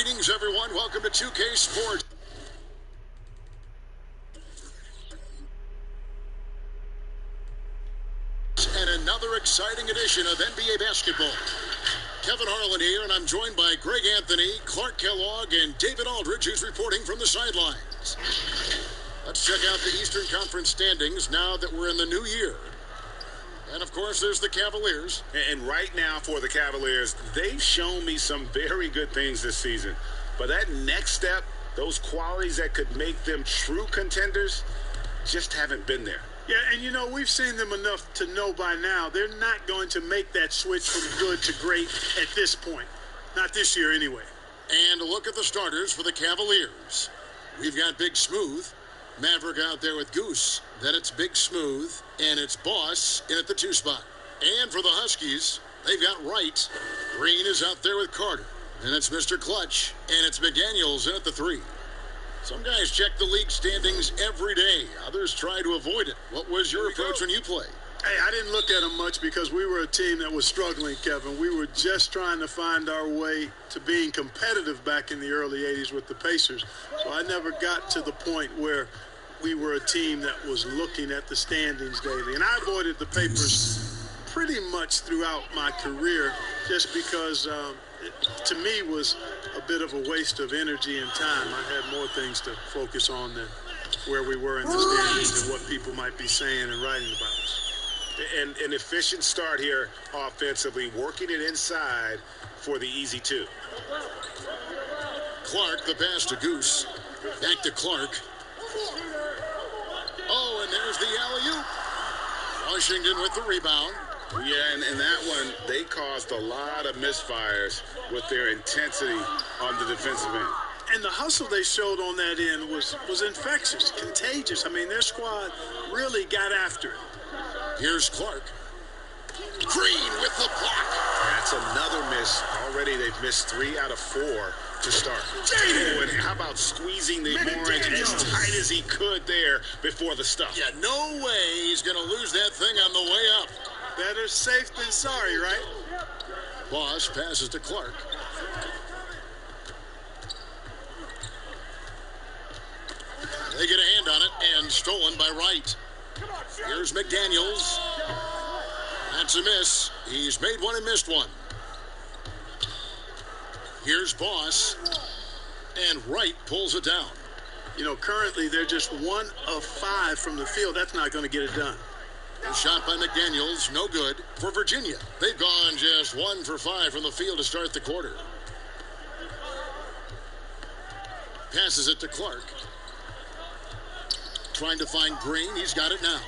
Greetings, everyone. Welcome to 2K Sports. And another exciting edition of NBA basketball. Kevin Harlan here, and I'm joined by Greg Anthony, Clark Kellogg, and David Aldridge, who's reporting from the sidelines. Let's check out the Eastern Conference standings now that we're in the new year. And, of course, there's the Cavaliers. And right now for the Cavaliers, they've shown me some very good things this season. But that next step, those qualities that could make them true contenders, just haven't been there. Yeah, and you know, we've seen them enough to know by now they're not going to make that switch from good to great at this point. Not this year anyway. And a look at the starters for the Cavaliers. We've got Big Smooth, Maverick out there with Goose. Then it's Big Smooth, and it's Boss in at the 2 spot. And for the Huskies, they've got Wright. Green is out there with Carter. And it's Mr. Clutch, and it's McDaniels in at the 3. Some guys check the league standings every day. Others try to avoid it. What was your approach when you played? Hey, I didn't look at them much because we were a team that was struggling, Kevin. We were just trying to find our way to being competitive back in the early 80s with the Pacers. So I never got to the point where we were a team that was looking at the standings daily. And I avoided the papers pretty much throughout my career just because to me was a bit of a waste of energy and time. I had more things to focus on than where we were in the standings and what people might be saying and writing about us. And an efficient start here offensively, working it inside for the easy 2. Clark, the pass to Goose. Back to Clark. Oh, and there's the alley-oop. Washington with the rebound. Yeah, and that one, they caused a lot of misfires with their intensity on the defensive end. And the hustle they showed on that end was infectious, contagious. I mean, their squad really got after it. Here's Clark. Green with the block. That's another miss. Already they've missed 3 out of 4 to start. Oh, and how about squeezing the orange as tight as he could there before the stuff? Yeah, no way he's going to lose that thing on the way up. Better safe than sorry, right? Boss passes to Clark. They get a hand on it, and stolen by Wright. Here's McDaniels. That's a miss. He's made one and missed one. Here's Boss. And Wright pulls it down. You know, currently they're just 1 of 5 from the field. That's not going to get it done. A shot by McDaniels, no good for Virginia. They've gone just 1 for 5 from the field to start the quarter. Passes it to Clark. Trying to find Green. He's got it now.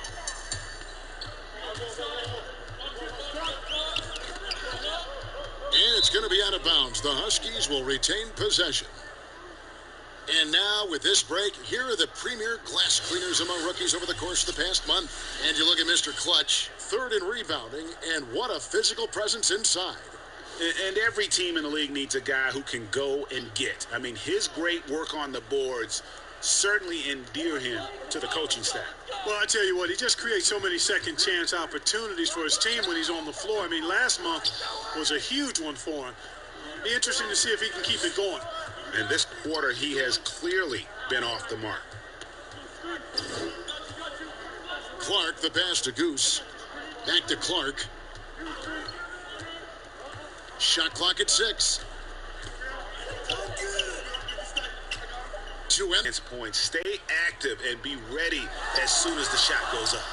And it's going to be out of bounds. The Huskies will retain possession. And now, with this break, here are the premier glass cleaners among rookies over the course of the past month. And you look at Mr. Clutch, 3rd in rebounding, and what a physical presence inside. And every team in the league needs a guy who can go and get. I mean, his great work on the boards certainly endear him to the coaching staff. Well, I tell you what, he just creates so many second chance opportunities for his team when he's on the floor. I mean, last month was a huge one for him. Be interesting to see if he can keep it going. And this quarter, he has clearly been off the mark. Clark, the pass to Goose. Back to Clark. Shot clock at 6. To end this point, stay active and be ready as soon as the shot goes up.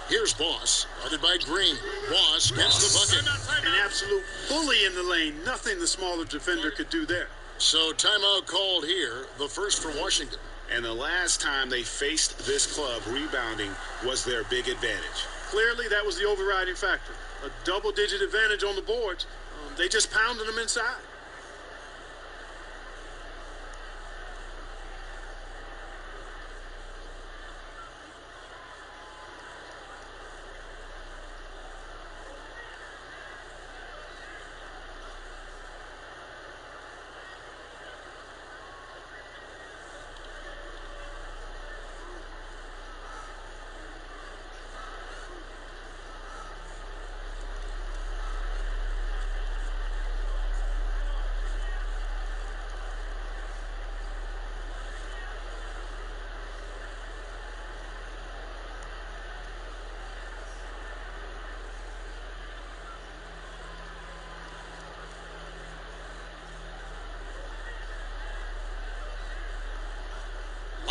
Here's Boss, guarded by Green. Boss gets the bucket. An absolute bully in the lane. Nothing the smaller defender could do there. So timeout called here, the first for Washington. And the last time they faced this club, rebounding was their big advantage. Clearly, that was the overriding factor. A double-digit advantage on the boards. They just pounded them inside.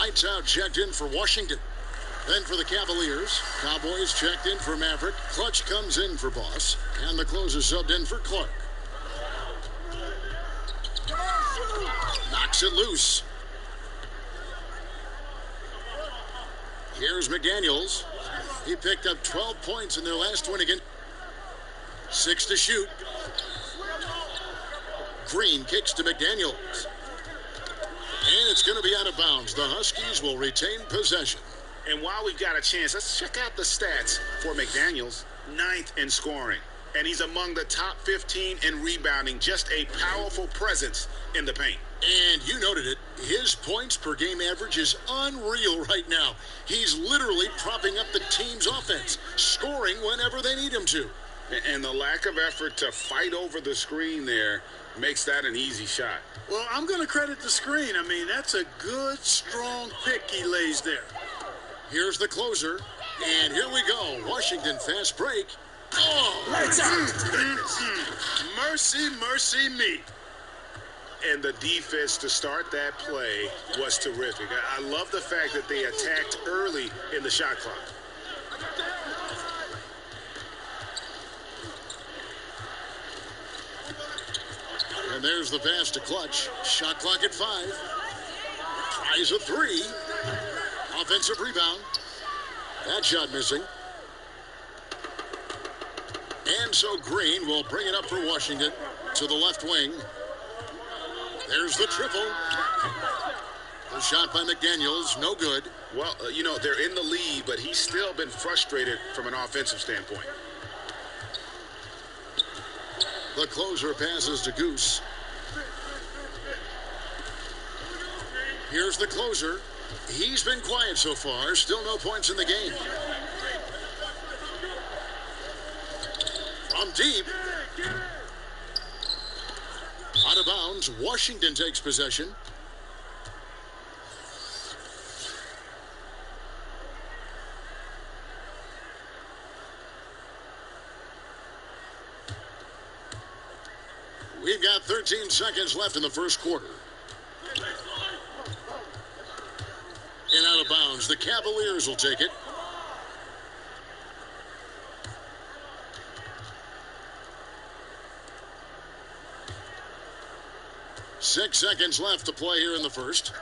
Lights Out checked in for Washington. Then for the Cavaliers, Cowboys checked in for Maverick. Clutch comes in for Boss. And the closer subbed in for Clark. Knocks it loose. Here's McDaniels. He picked up 12 points in their last win again. 6 to shoot. Green kicks to McDaniels. And it's going to be out of bounds. The Huskies will retain possession. And while we've got a chance, let's check out the stats for McDaniels. 9th in scoring. And he's among the top 15 in rebounding. Just a powerful presence in the paint. And you noted it. His points per game average is unreal right now. He's literally propping up the team's offense, scoring whenever they need him to. And the lack of effort to fight over the screen there makes that an easy shot. Well, I'm going to credit the screen. I mean, that's a good, strong pick he lays there. Here's the closer. And here we go. Washington fast break. Oh, Lights out. Mercy, mercy me. And the defense to start that play was terrific. I love the fact that they attacked early in the shot clock. And there's the pass to Clutch. Shot clock at 5. Tries a 3. Offensive rebound. That shot missing. And so Green will bring it up for Washington to the left wing. There's the triple. The shot by McDaniels, no good. Well, they're in the lead, but he's still been frustrated from an offensive standpoint. The closer passes to Goose. Here's the closer. He's been quiet so far. Still no points in the game. From deep. Out of bounds. Washington takes possession. We've got 13 seconds left in the first quarter. And out of bounds. The Cavaliers will take it. Six seconds left to play here in the first.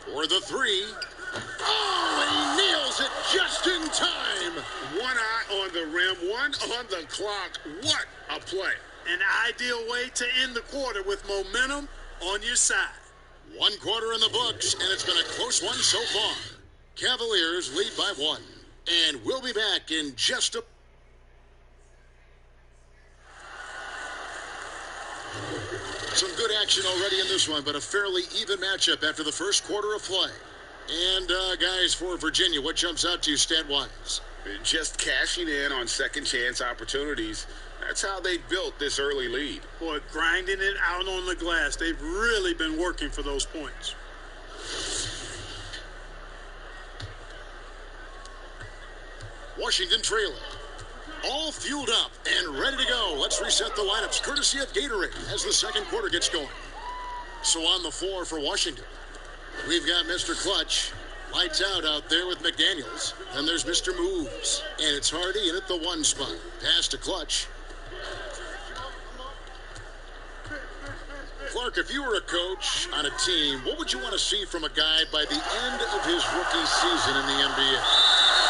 For the 3. Oh, he nails it just in time. One eye on the rim, one on the clock. What a play. An ideal way to end the quarter with momentum on your side. 1 quarter in the books, and it's been a close one so far. Cavaliers lead by 1. And we'll be back in just a... Some good action already in this one, but a fairly even matchup after the first quarter of play. And, guys, for Virginia, what jumps out to you stat-wise? Just cashing in on second-chance opportunities. That's how they built this early lead. Boy, grinding it out on the glass. They've really been working for those points. Washington trailing. All fueled up and ready to go. Let's reset the lineups, courtesy of Gatorade, as the second quarter gets going. So on the floor for Washington, we've got Mr. Clutch. Lights out there with McDaniels. Then there's Mr. Moves. And it's Hardy in at the 1 spot. Pass to Clutch. Clark, if you were a coach on a team, what would you want to see from a guy by the end of his rookie season in the NBA?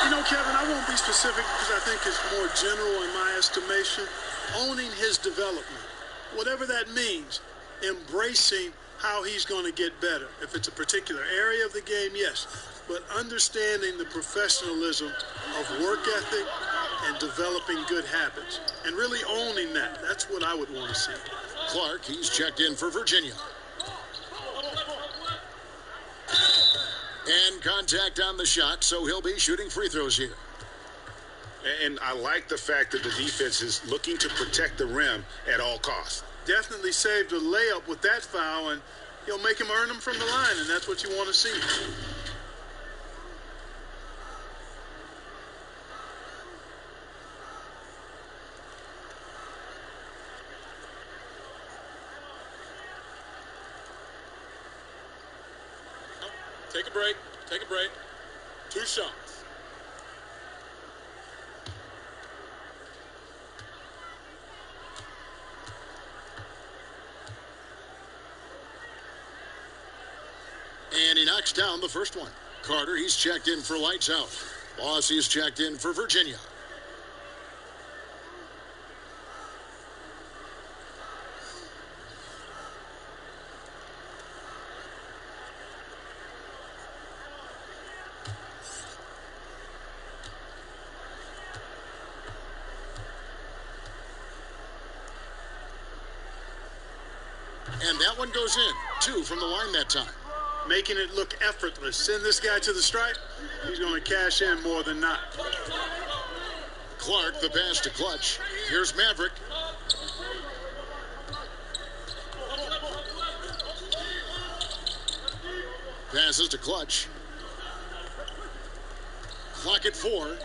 You know, Kevin, I won't be specific because I think it's more general in my estimation. Owning his development, whatever that means, embracing how he's going to get better. If it's a particular area of the game, yes. But understanding the professionalism of work ethic and developing good habits and really owning that. That's what I would want to see. Clark, he's checked in for Virginia. And contact on the shot, so he'll be shooting free throws here. And I like the fact that the defense is looking to protect the rim at all costs. Definitely saved a layup with that foul, and he'll make him earn them from the line, and that's what you want to see. Take a break. Take a break. 2 shots. And he knocks down the first one. Carter, he's checked in for lights out. Boss, he's checked in for Virginia. And that one goes in. 2 from the line that time. Making it look effortless. Send this guy to the stripe. He's going to cash in more than not. Clark, the pass to Clutch. Here's Maverick. Passes to Clutch. Clock at 4.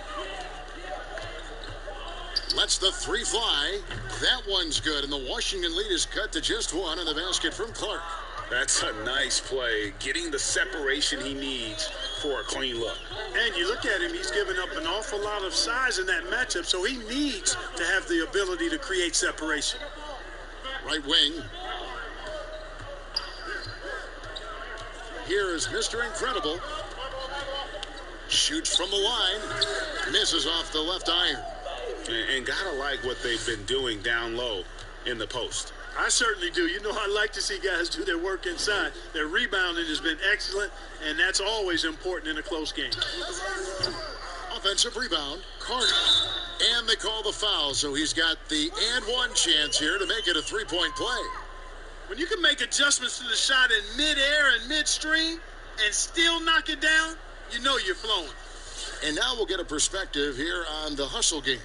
Lets the 3 fly. That one's good, and the Washington lead is cut to just 1 in the basket from Clark. That's a nice play, getting the separation he needs for a clean look. And you look at him, he's given up an awful lot of size in that matchup, so he needs to have the ability to create separation. Right wing. Here is Mr. Incredible. Shoots from the line. Misses off the left iron. And gotta like what they've been doing down low in the post. I certainly do. You know, I like to see guys do their work inside. Their rebounding has been excellent, and that's always important in a close game. Offensive rebound, Carter. And they call the foul, so he's got the and one chance here to make it a 3-point play. When you can make adjustments to the shot in midair and midstream and still knock it down, you know you're flowing. And now we'll get a perspective here on the hustle game,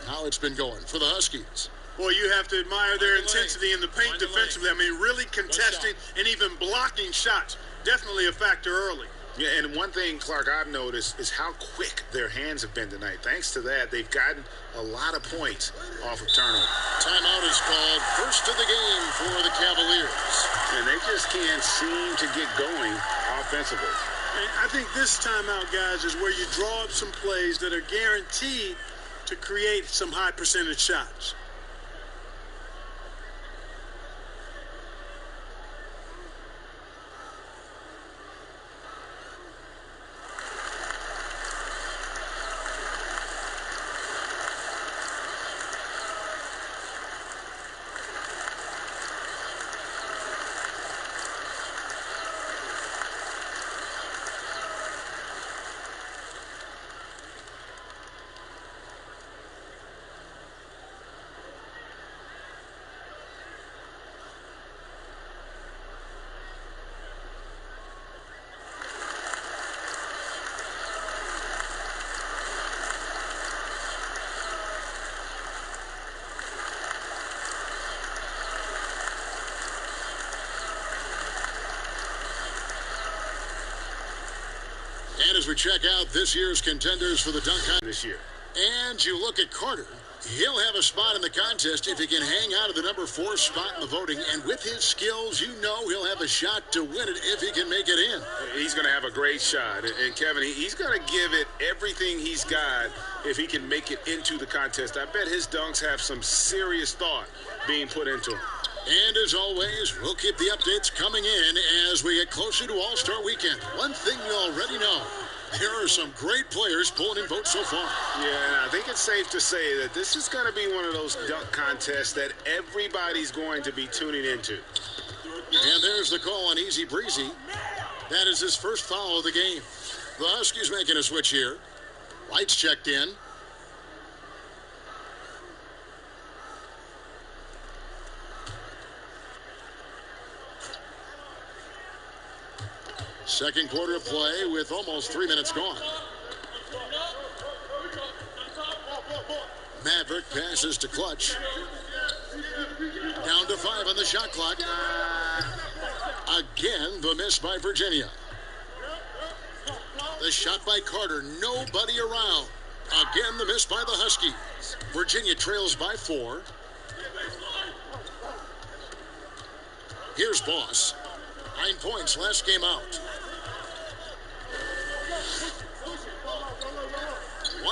how it's been going for the Huskies. Boy, you have to admire their intensity in the paint defensively. I mean, really contesting and even blocking shots. Definitely a factor early. Yeah, and one thing, Clark, I've noticed is how quick their hands have been tonight. Thanks to that, they've gotten a lot of points off of turnover. Timeout is called. First of the game for the Cavaliers. And they just can't seem to get going offensively. And I think this timeout, guys, is where you draw up some plays that are guaranteed to create some high percentage shots. And as we check out this year's contenders for the dunk contest This year. and you look at Carter, he'll have a spot in the contest if he can hang out of the number 4 spot in the voting. And with his skills, you know he'll have a shot to win it if he can make it in. He's going to have a great shot. And Kevin, he's going to give it everything he's got if he can make it into the contest. I bet his dunks have some serious thought being put into them. And as always, we'll keep the updates coming in as we get closer to All-Star Weekend. One thing you already know, there are some great players pulling in votes so far. Yeah, I think it's safe to say that this is going to be one of those dunk contests that everybody's going to be tuning into. And there's the call on Easy Breezy. That is his first foul of the game. The Huskies making a switch here. Lights checked in. Second quarter of play with almost 3 minutes gone. Maverick passes to Clutch. Down to 5 on the shot clock. Again, the miss by Virginia. The shot by Carter. Nobody around. Again, the miss by the Huskies. Virginia trails by 4. Here's Boss. 9 points last game out.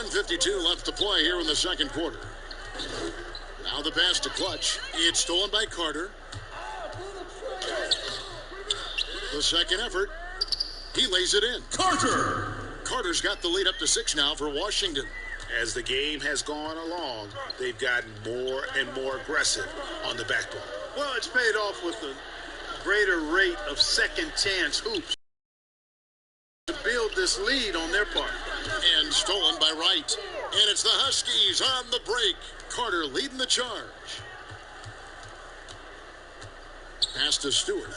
1:52 left to play here in the second quarter. Now the pass to Clutch. It's stolen by Carter. The second effort. He lays it in. Carter's got the lead up to 6 now for Washington. As the game has gone along, they've gotten more and more aggressive on the backboard. Well, it's paid off with a greater rate of second chance hoops to build this lead on their part. And stolen by Wright. And it's the Huskies on the break. Carter leading the charge. Pass to Stewart.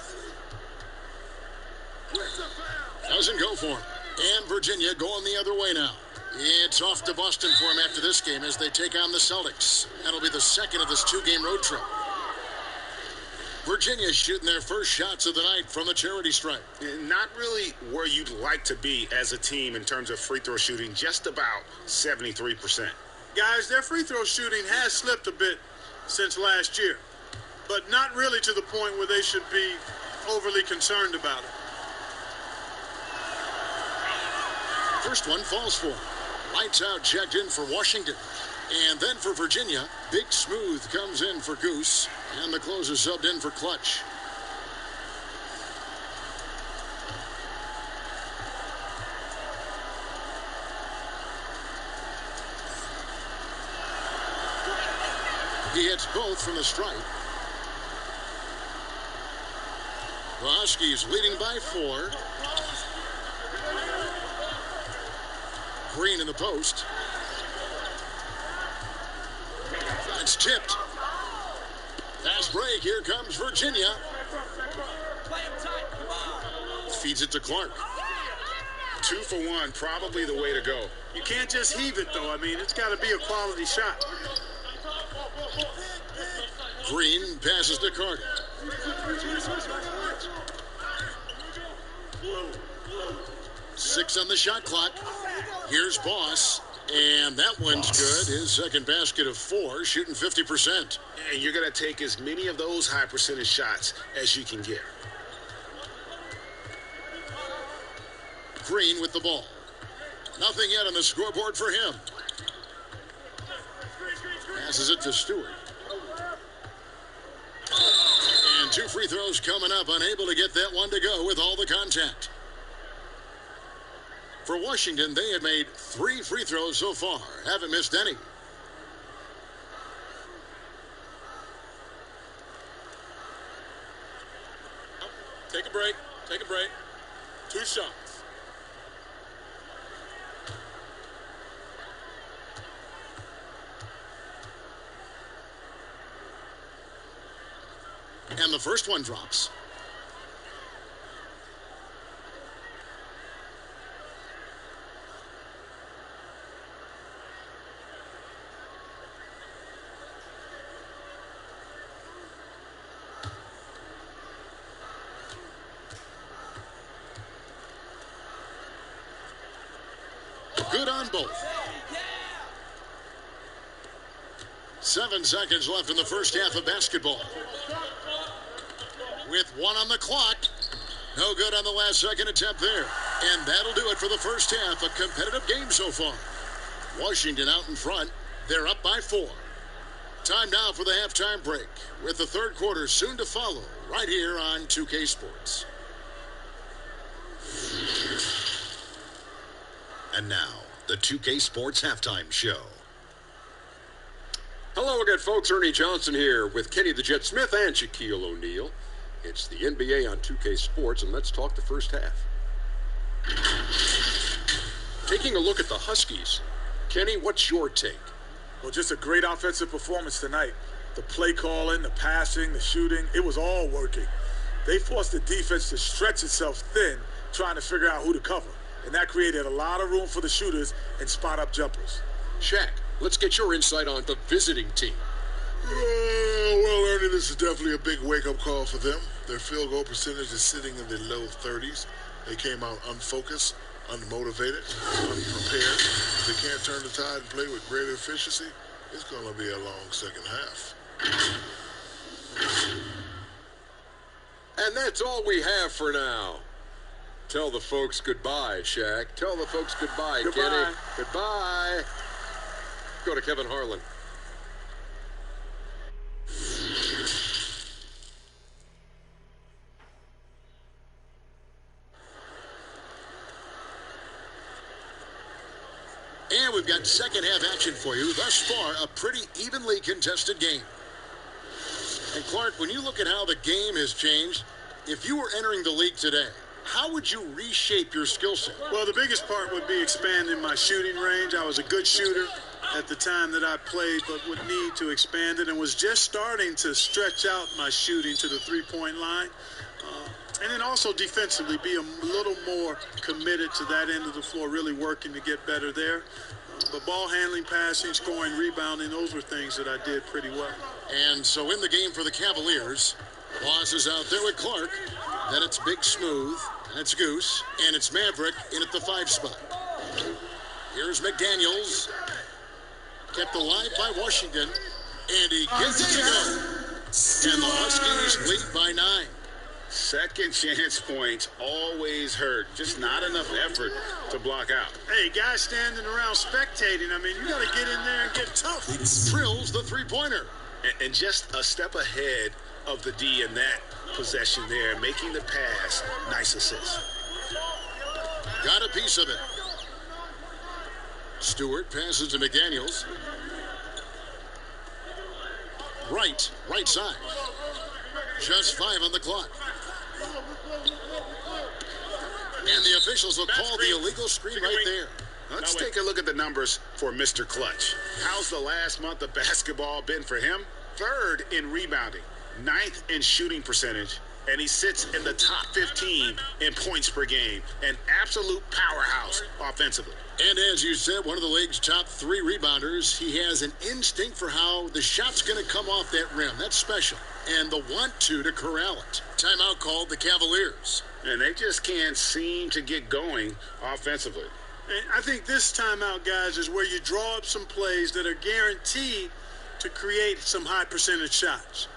Doesn't go for him. And Virginia going the other way now. It's off to Boston for him after this game as they take on the Celtics. That'll be the second of this 2-game road trip. Virginia shooting their first shots of the night from the charity stripe. Not really where you'd like to be as a team in terms of free throw shooting, just about 73%. Guys, their free throw shooting has slipped a bit since last year, but not really to the point where they should be overly concerned about it. First one falls for him. Lights out checked in for Washington. And then for Virginia, Big Smooth comes in for Goose. And the closer subbed in for Clutch. He hits both from the stripe. The Huskies leading by 4. Green in the post. That's tipped. Fast break. Here comes Virginia. Feeds it to Clark. 2 for 1, probably the way to go. You can't just heave it, though. I mean, it's got to be a quality shot. Green passes to Carter. Six on the shot clock. Here's Boss, and that one's good. His second basket of 4, shooting 50%. And you're going to take as many of those high percentage shots as you can get. Green with the ball. Nothing yet on the scoreboard for him. Passes it to Stewart. And 2 free throws coming up, unable to get that one to go with all the contact. For Washington, they have made 3 free throws so far. Haven't missed any. Take a break. Take a break. 2 shots. And the first one drops. Good on both. 7 seconds left in the first half of basketball. With 1 on the clock. No good on the last second attempt there. And that'll do it for the first half. A competitive game so far. Washington out in front. They're up by 4. Time now for the halftime break, with the third quarter soon to follow, right here on 2K Sports. And now, the 2K Sports Halftime Show. Hello again, folks. Ernie Johnson here with Kenny the Jet Smith and Shaquille O'Neal. It's the NBA on 2K Sports, and let's talk the first half. Taking a look at the Huskies. Kenny, what's your take? Well, just a great offensive performance tonight. The play calling, the passing, the shooting, it was all working. They forced the defense to stretch itself thin, trying to figure out who to cover. And that created a lot of room for the shooters and spot-up jumpers. Shaq, let's get your insight on the visiting team. Well, Ernie, this is definitely a big wake-up call for them. Their field goal percentage is sitting in the low 30s. They came out unfocused, unmotivated, unprepared. If they can't turn the tide and play with greater efficiency, it's going to be a long second half. And that's all we have for now. Tell the folks goodbye, Shaq. Tell the folks goodbye, Goodbye. Kenny. Goodbye. Go to Kevin Harlan. And we've got second half action for you. Thus far, a pretty evenly contested game. And Clark, when you look at how the game has changed, if you were entering the league today, how would you reshape your skill set? Well, the biggest part would be expanding my shooting range. I was a good shooter at the time that I played, but would need to expand it and was just starting to stretch out my shooting to the three-point line. And then also defensively be a little more committed to that end of the floor, really working to get better there. But ball handling, passing, scoring, rebounding, those were things that I did pretty well. And so in the game for the Cavaliers, Boss is out there with Clark. Then it's Big Smooth, and it's Goose, and it's Maverick in at the 5 spot. Here's McDaniels. Kept alive by Washington, and he gets it to go. And the Huskies lead by 9. Second chance points always hurt. Just not enough effort to block out. Hey, guys standing around spectating, I mean, you got to get in there and get tough. Drills the three-pointer. And just a step ahead of the D in that possession there, making the pass. Nice assist. Got a piece of it. Stewart passes to McDaniels. Right side. Just 5 on the clock. And the officials will call the illegal screen right there. Let's take a look at the numbers for Mr. Clutch. How's the last month of basketball been for him? 3rd in rebounding, 9th in shooting percentage, and he sits in the top 15 in points per game. An absolute powerhouse offensively. And as you said, one of the league's top 3 rebounders. He has an instinct for how the shot's going to come off that rim. That's special. And the want-to corral it. Timeout called the Cavaliers. And they just can't seem to get going offensively. And I think this timeout, guys, is where you draw up some plays that are guaranteed to create some high percentage shots.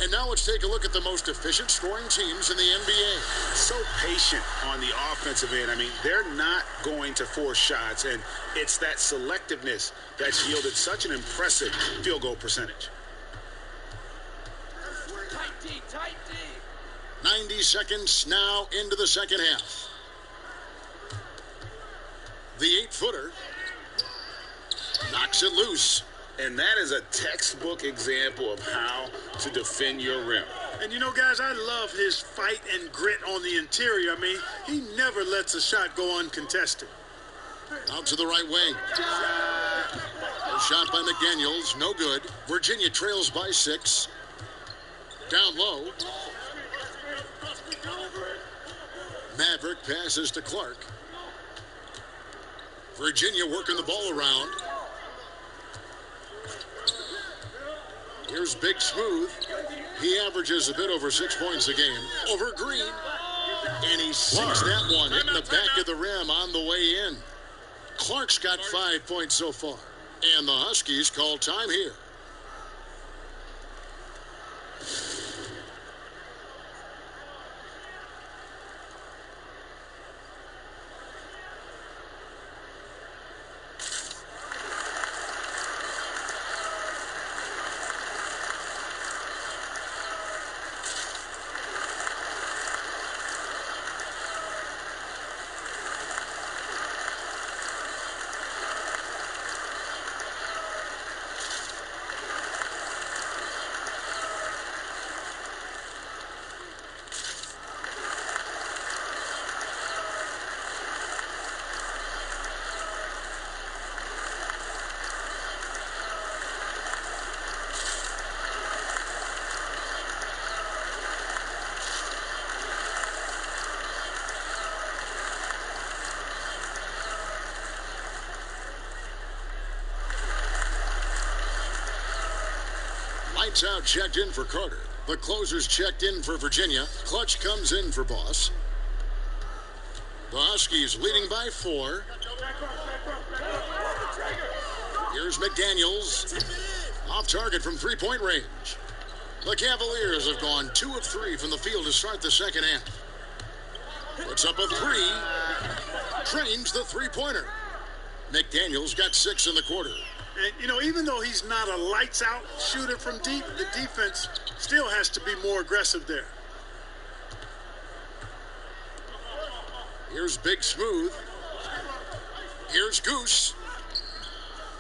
And now let's take a look at the most efficient scoring teams in the NBA. So patient on the offensive end. I mean, they're not going to force shots, and it's that selectiveness that's yielded such an impressive field goal percentage. Tight D. 90 seconds now into the second half. The 8-footer knocks it loose. And that is a textbook example of how to defend your rim. And, you know, guys, I love his fight and grit on the interior. I mean, he never lets a shot go uncontested. Out to the right wing. A shot by McDaniels, no good. Virginia trails by 6. Down low. Maverick passes to Clark. Virginia working the ball around. Here's Big Smooth. He averages a bit over 6 points a game. Over Green. And he sinks that one, hitting the back of the rim on the way in. Clark's got 5 points so far. And the Huskies call time here. Lights out checked in for Carter. The closers checked in for Virginia. Clutch comes in for Boss. The Huskies leading by 4. Here's McDaniels. Off target from three-point range. The Cavaliers have gone 2 of 3 from the field to start the second half. Puts up a 3. Drains the three-pointer. McDaniels got 6 in the quarter. And, you know, even though he's not a lights-out shooter from deep, the defense still has to be more aggressive there. Here's Big Smooth. Here's Goose.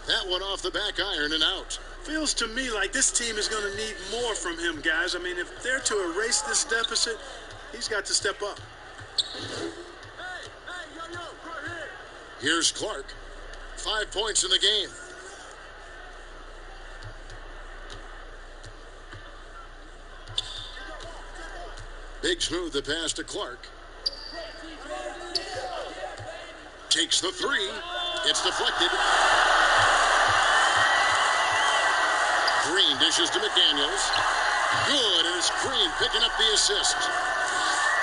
That one off the back iron and out. Feels to me like this team is going to need more from him, guys. I mean, if they're to erase this deficit, he's got to step up. Here's Clark. 5 points in the game. Big Smooth the pass to Clark. Takes the 3. It's deflected. Green dishes to McDaniels. Good, and it's Green picking up the assist.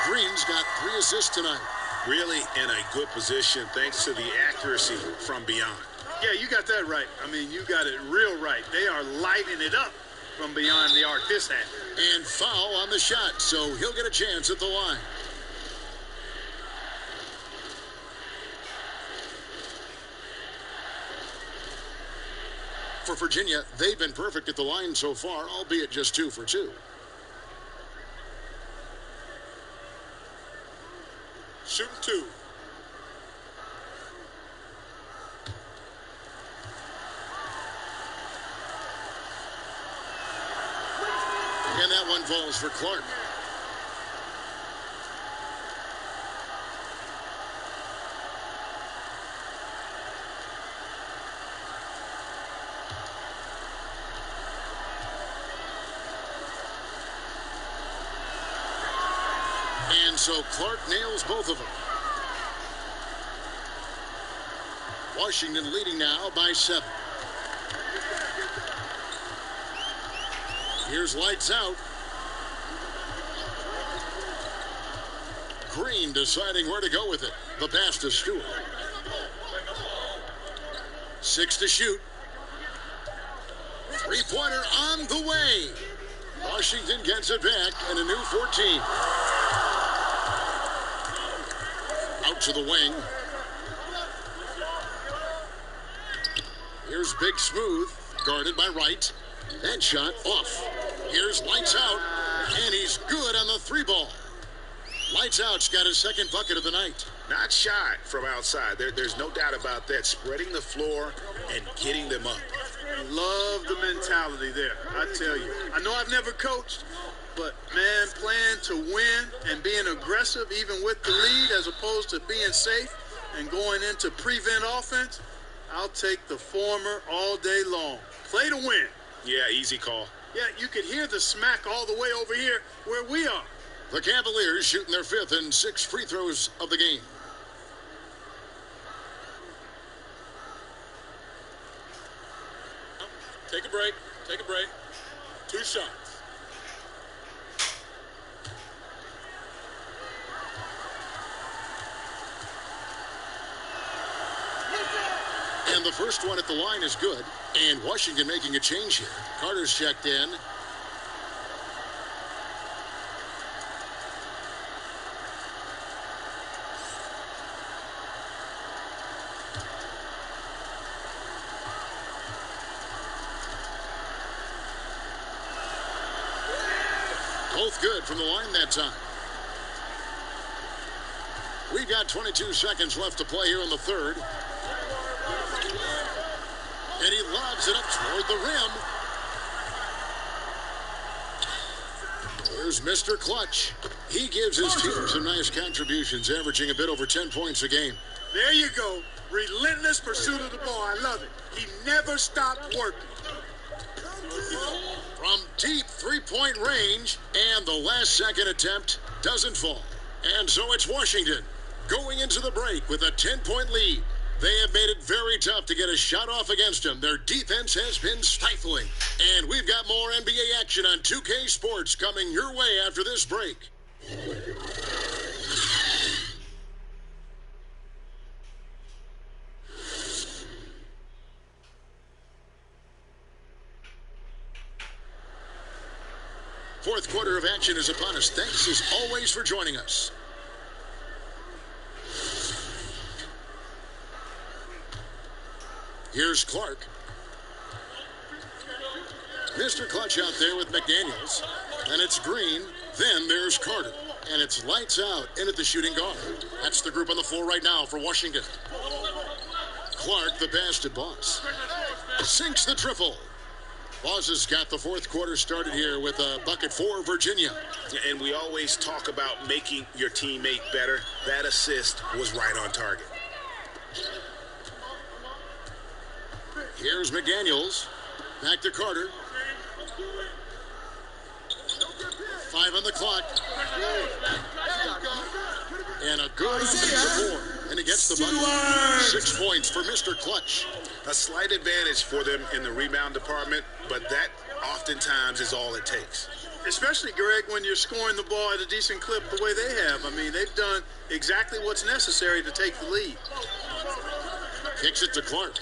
Green's got 3 assists tonight. Really in a good position thanks to the accuracy from beyond. Yeah, you got that right. I mean, you got it real right. They are lighting it up from beyond the arc this half. And foul on the shot, so he'll get a chance at the line. For Virginia, they've been perfect at the line so far, albeit just 2 for 2. Shooting 2. And that one falls for Clark. And so Clark nails both of them. Washington leading now by 7. Here's lights out. Green deciding where to go with it. The pass to Stewart. 6 to shoot. Three-pointer on the way. Washington gets it back and a new 14. Out to the wing. Here's Big Smooth, guarded by Wright. That shot off. Here's Lights Out, and he's good on the 3-ball. Lights Out's got his second bucket of the night. Not shy from outside. There's no doubt about that. Spreading the floor and getting them up. Love the mentality there, I tell you. I know I've never coached, but, man, playing to win and being aggressive even with the lead as opposed to being safe and going into prevent offense, I'll take the former all day long. Play to win. Yeah, easy call. Yeah, you could hear the smack all the way over here where we are. The Cavaliers shooting their 5th and 6th free throws of the game. Take a break. Take a break. 2 shots. And the first one at the line is good. And Washington making a change here. Carter's checked in. Both good from the line that time. We've got 22 seconds left to play here in the third. And he lobs it up toward the rim. Here's Mr. Clutch. He gives his team some nice contributions, averaging a bit over 10 points a game. There you go. Relentless pursuit of the ball. I love it. He never stopped working. From deep three-point range, and the last second attempt doesn't fall. And so it's Washington going into the break with a 10-point lead. They have made it very tough to get a shot off against them. Their defense has been stifling. And we've got more NBA action on 2K Sports coming your way after this break. Fourth quarter of action is upon us. Thanks as always for joining us. Here's Clark. Mr. Clutch out there with McDaniels. And it's Green. Then there's Carter. And it's lights out in at the shooting guard. That's the group on the floor right now for Washington. Clark, the pass to Boss. Sinks the triple. Boss has got the fourth quarter started here with a bucket for Virginia. And we always talk about making your teammate better. That assist was right on target. Here's McDaniels. Back to Carter. 5 on the clock. And a good offensive board. And he gets the bucket. 6 points for Mr. Clutch. A slight advantage for them in the rebound department, but that oftentimes is all it takes. Especially, Greg, when you're scoring the ball at a decent clip the way they have. I mean, they've done exactly what's necessary to take the lead. Kicks it to Clark.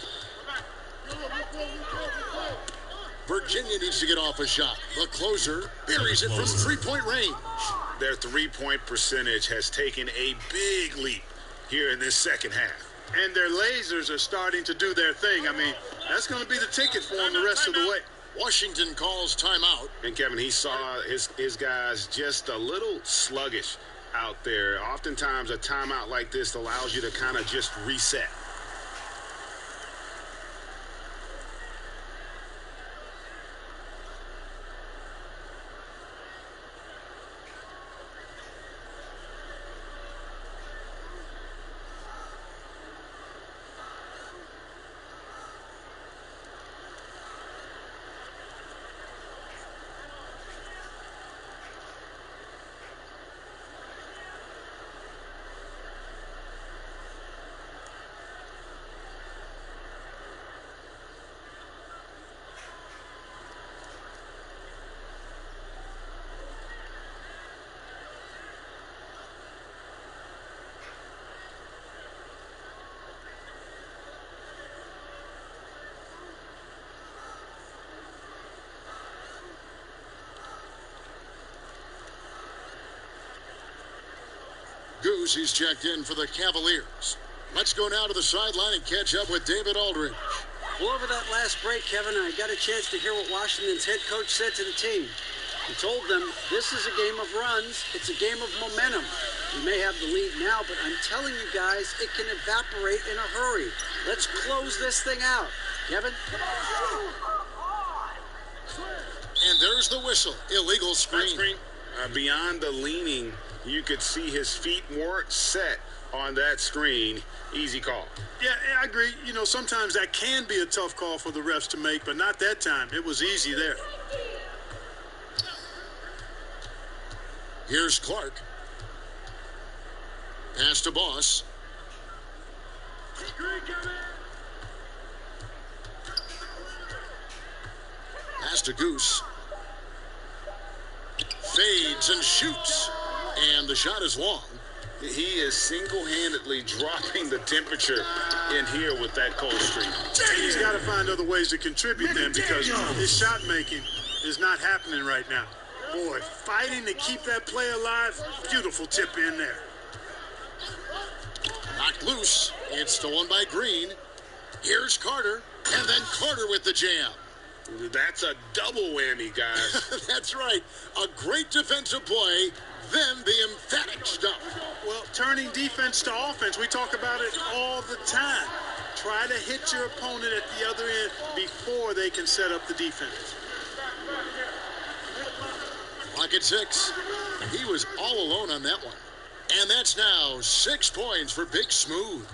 Virginia needs to get off a shot. The closer buries it from three-point range. Their three-point percentage has taken a big leap here in this second half. And their lasers are starting to do their thing. I mean, that's going to be the ticket for them the rest of the way. Washington calls timeout. And, Kevin, he saw his guys just a little sluggish out there. Oftentimes, a timeout like this allows you to kind of just reset. Goose, he's checked in for the Cavaliers. Let's go now to the sideline and catch up with David Aldridge. Well, over that last break, Kevin, I got a chance to hear what Washington's head coach said to the team. He told them, this is a game of runs. It's a game of momentum. We may have the lead now, but I'm telling you guys, it can evaporate in a hurry. Let's close this thing out. Kevin? And there's the whistle. Illegal screen. Beyond the leaning, you could see his feet weren't set on that screen. Easy call. Yeah, I agree. You know, sometimes that can be a tough call for the refs to make, but not that time. It was easy there. Here's Clark. Pass to Boss. Pass to Goose. Fades and shoots. And the shot is long. He is single-handedly dropping the temperature in here with that cold streak. He's got to find other ways to contribute then, because his shot making is not happening right now. Boy, fighting to keep that play alive, beautiful tip in there. Knocked loose. It's stolen by Green. Here's Carter. And then Carter with the jam. That's a double whammy, guys. That's right. A great defensive play, then the emphatic stuff. Well, turning defense to offense, we talk about it all the time. Try to hit your opponent at the other end before they can set up the defense. Clock at 6. He was all alone on that one. And that's now 6 points for Big Smooth.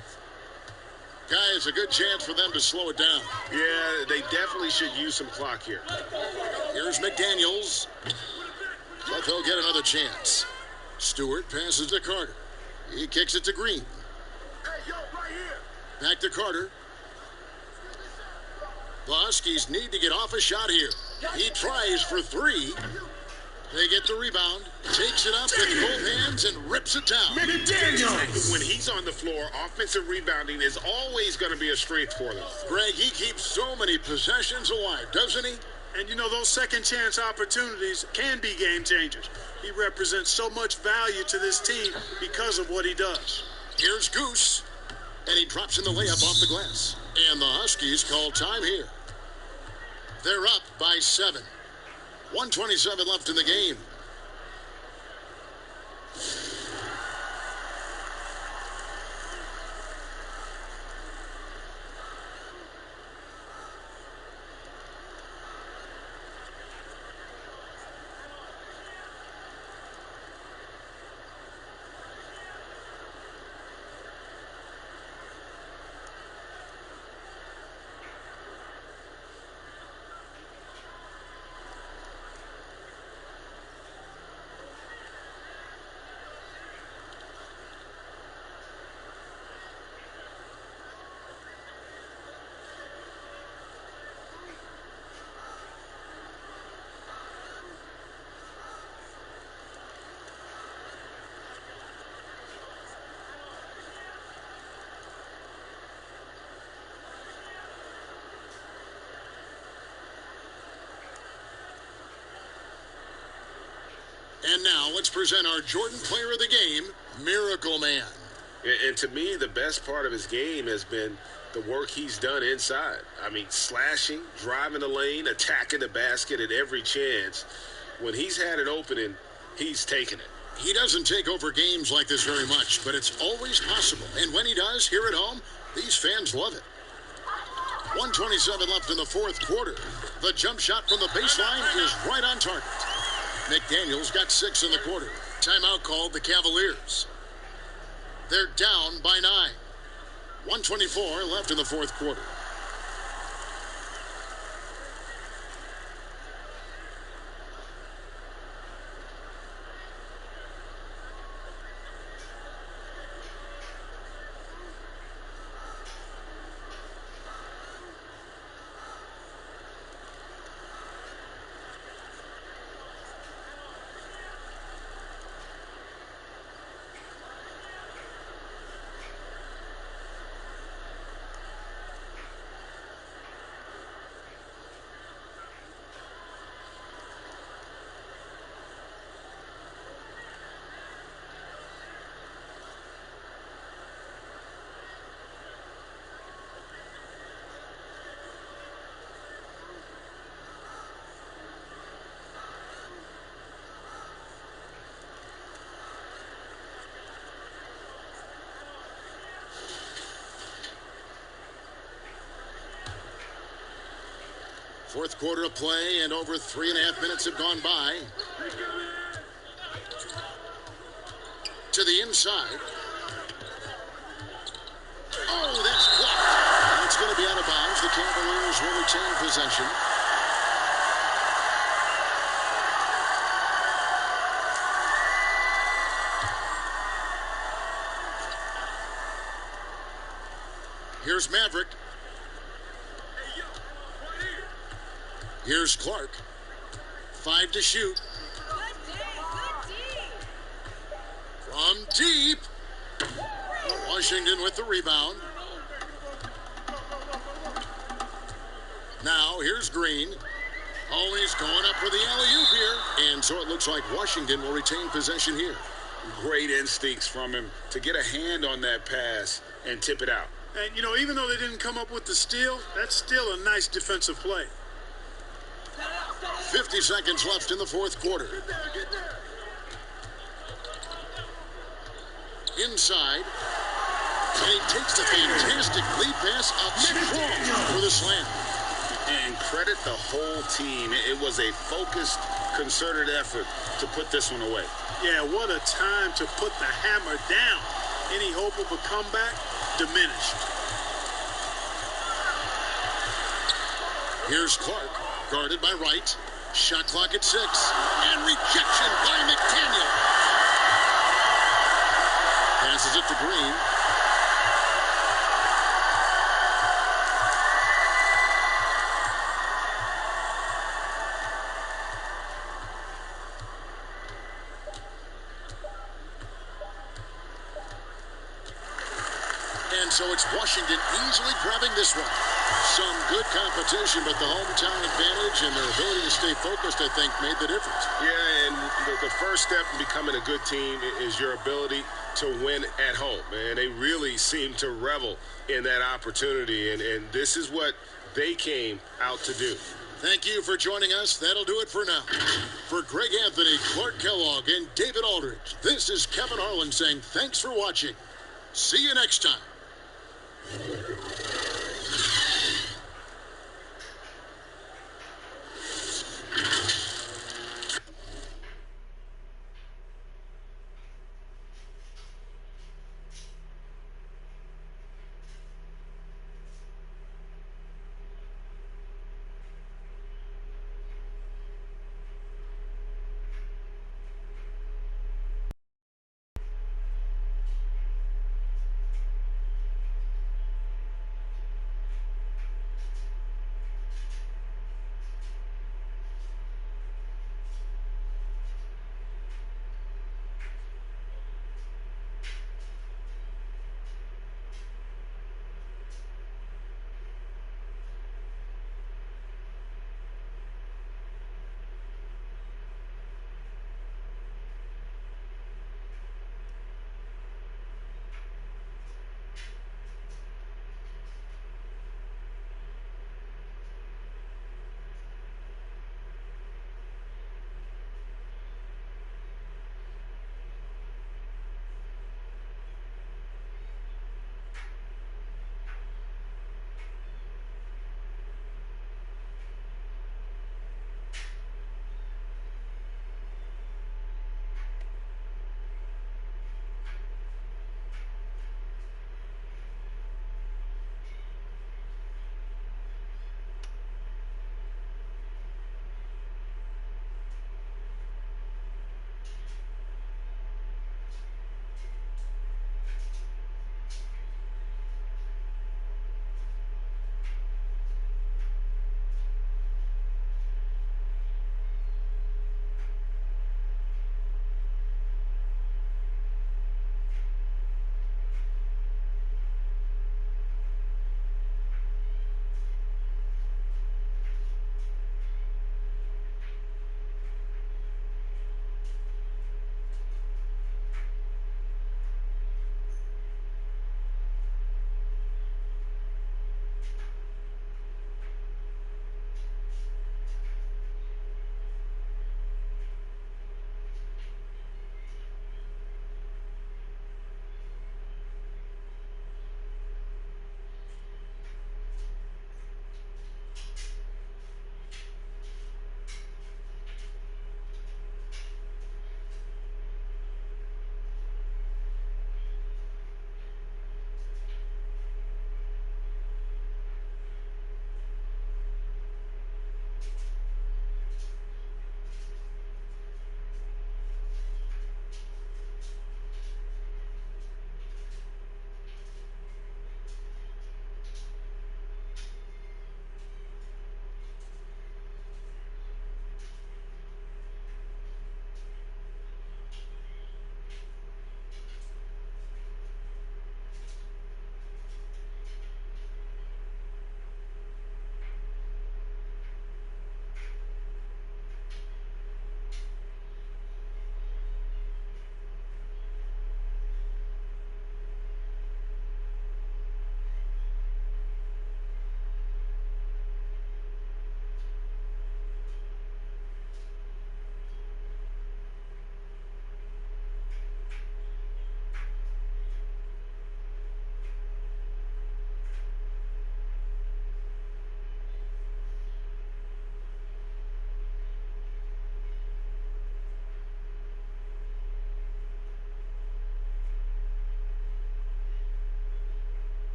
Guys, a good chance for them to slow it down. Yeah, they definitely should use some clock here. Here's McDaniels. But they'll get another chance. Stewart passes to Carter. He kicks it to Green. Back to Carter. The Huskies need to get off a shot here. He tries for three. They get the rebound, takes it up with both hands, and rips it down. McDaniels! When he's on the floor, offensive rebounding is always going to be a strength for them. Greg, he keeps so many possessions alive, doesn't he? And you know, those second chance opportunities can be game changers. He represents so much value to this team because of what he does. Here's Goose, and he drops in the layup off the glass. And the Huskies call time here. They're up by 7. 1:27 left in the game. And now let's present our Jordan Player of the Game, Miracle Man. And to me, the best part of his game has been the work he's done inside. I mean, slashing, driving the lane, attacking the basket at every chance. When he's had an opening, he's taken it. He doesn't take over games like this very much, but it's always possible. And when he does, here at home, these fans love it. 1:27 left in the fourth quarter. The jump shot from the baseline is right on target. McDaniels got 6 in the quarter. Timeout called the Cavaliers. They're down by 9. 1:24 left in the fourth quarter. Fourth quarter of play, and over 3.5 minutes have gone by. To the inside. Oh, that's blocked. It's going to be out of bounds. The Cavaliers will retain possession. Here's Maverick. Here's Clark. 5 to shoot. From deep. Washington with the rebound. Now here's Green. Oh, he's going up for the alley-oop here. And so it looks like Washington will retain possession here. Great instincts from him to get a hand on that pass and tip it out. And, you know, even though they didn't come up with the steal, that's still a nice defensive play. 50 seconds left in the fourth quarter. Inside. And he takes the fantastic lead pass up strong for the slam. And credit the whole team. It was a focused, concerted effort to put this one away. Yeah, what a time to put the hammer down. Any hope of a comeback diminished. Here's Clark, guarded by Wright. Shot clock at 6. And rejection by McDaniel. Passes it to Green. So it's Washington easily grabbing this one. Some good competition, but the hometown advantage and their ability to stay focused, I think, made the difference. Yeah, and the first step in becoming a good team is your ability to win at home. And they really seem to revel in that opportunity, and this is what they came out to do. Thank you for joining us. That'll do it for now. For Greg Anthony, Clark Kellogg, and David Aldridge, this is Kevin Harlan saying thanks for watching. See you next time.